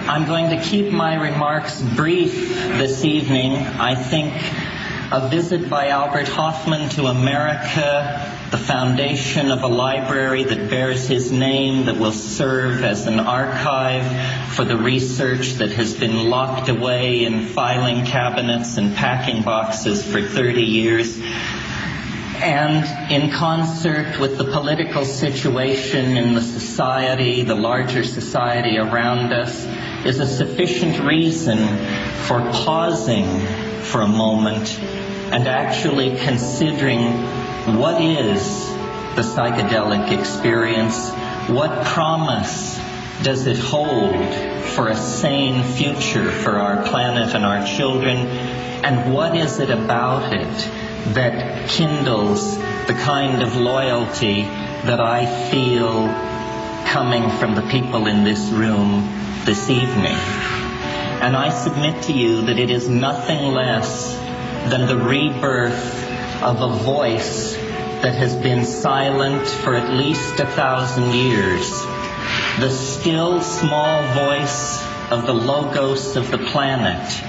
I'm going to keep my remarks brief this evening. I think a visit by Albert Hoffman to America, the foundation of a library that bears his name, that will serve as an archive for the research that has been locked away in filing cabinets and packing boxes for 30 years, and in concert with the political situation in the society, the larger society around us, is a sufficient reason for pausing for a moment and actually considering what is the psychedelic experience, what promise does it hold for a sane future for our planet and our children, and what is it about it that kindles the kind of loyalty that I feel coming from the people in this room this evening. And I submit to you that it is nothing less than the rebirth of a voice that has been silent for at least 1,000 years. The still small voice of the logos of the planet.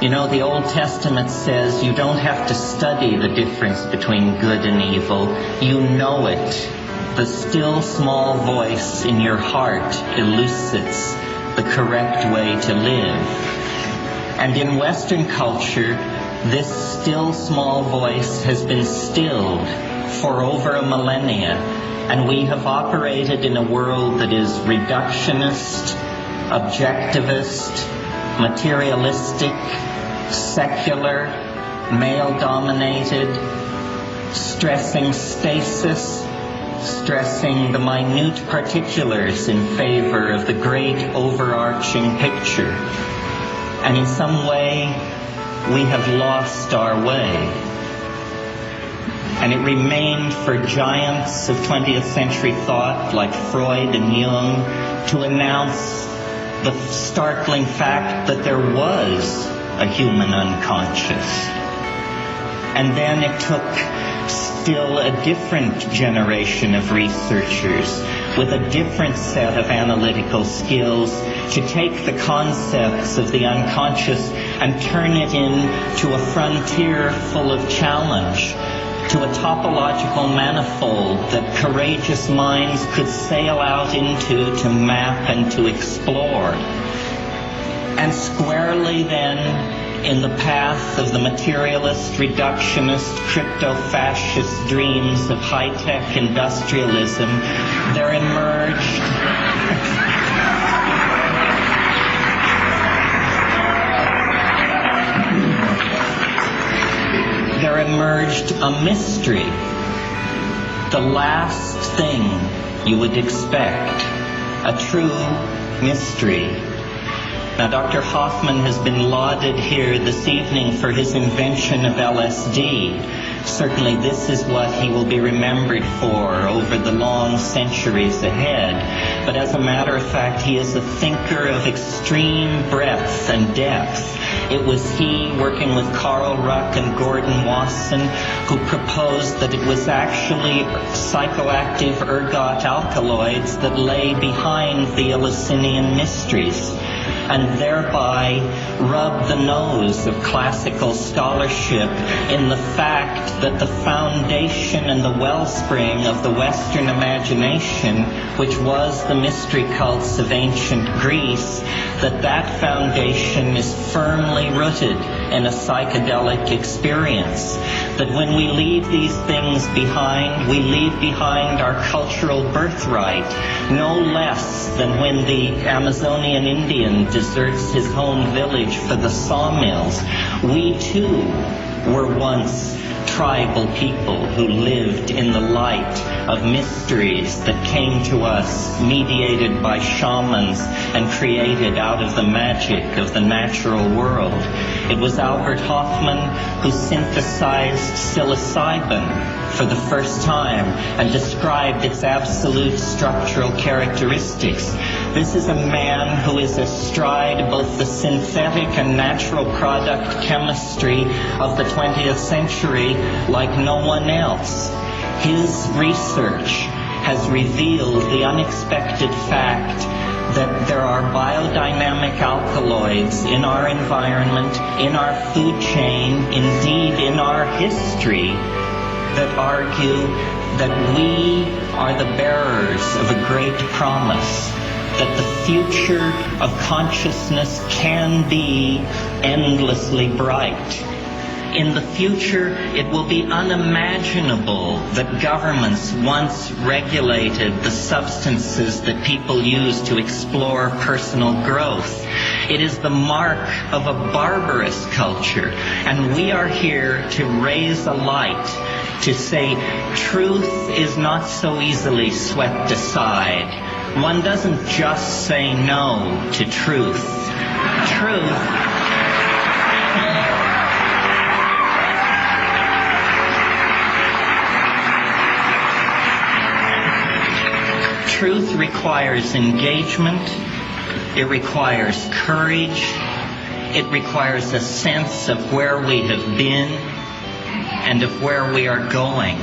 You know, the Old Testament says you don't have to study the difference between good and evil. You know it. The still small voice in your heart elucidates the correct way to live. And in Western culture, this still small voice has been stilled for over a millennia, and we have operated in a world that is reductionist, objectivist, materialistic, secular, male-dominated, stressing stasis, stressing the minute particulars in favor of the great overarching picture. And in some way, we have lost our way. And it remained for giants of 20th century thought like Freud and Jung to announce the startling fact that there was a human unconscious. And then it took still a different generation of researchers with a different set of analytical skills to take the concepts of the unconscious and turn it into a frontier full of challenge, to a topological manifold that courageous minds could sail out into to map and to explore. And squarely then, in the path of the materialist, reductionist, crypto-fascist dreams of high-tech industrialism, there emerged a mystery, the last thing you would expect, a true mystery. Now, Dr. Hoffman has been lauded here this evening for his invention of LSD. Certainly this is what he will be remembered for over the long centuries ahead. But as a matter of fact, he is a thinker of extreme breadth and depth. It was he, working with Carl Ruck and Gordon Wasson, who proposed that it was actually psychoactive ergot alkaloids that lay behind the Eleusinian mysteries, and thereby rubbed the nose of classical scholarship in the fact that the foundation and the wellspring of the Western imagination, which was the mystery cults of ancient Greece, that foundation is firmly rooted in a psychedelic experience. That when we leave these things behind, we leave behind our cultural birthright, no less than when the Amazonian Indian deserts his home village for the sawmills. We too were once tribal people who lived in the light of mysteries that came to us mediated by shamans and created out of the magic of the natural world. It was Albert Hoffman who synthesized psilocybin for the first time and described its absolute structural characteristics. This is a man who is astride both the synthetic and natural product chemistry of the 20th century like no one else. His research has revealed the unexpected fact that there are biodynamic alkaloids in our environment, in our food chain, indeed in our history, that argue that we are the bearers of a great promise, that the future of consciousness can be endlessly bright. In the future, it will be unimaginable that governments once regulated the substances that people use to explore personal growth. It is the mark of a barbarous culture, and we are here to raise a light, to say truth is not so easily swept aside. One doesn't just say no to truth. Truth requires engagement, it requires courage, it requires a sense of where we have been and of where we are going.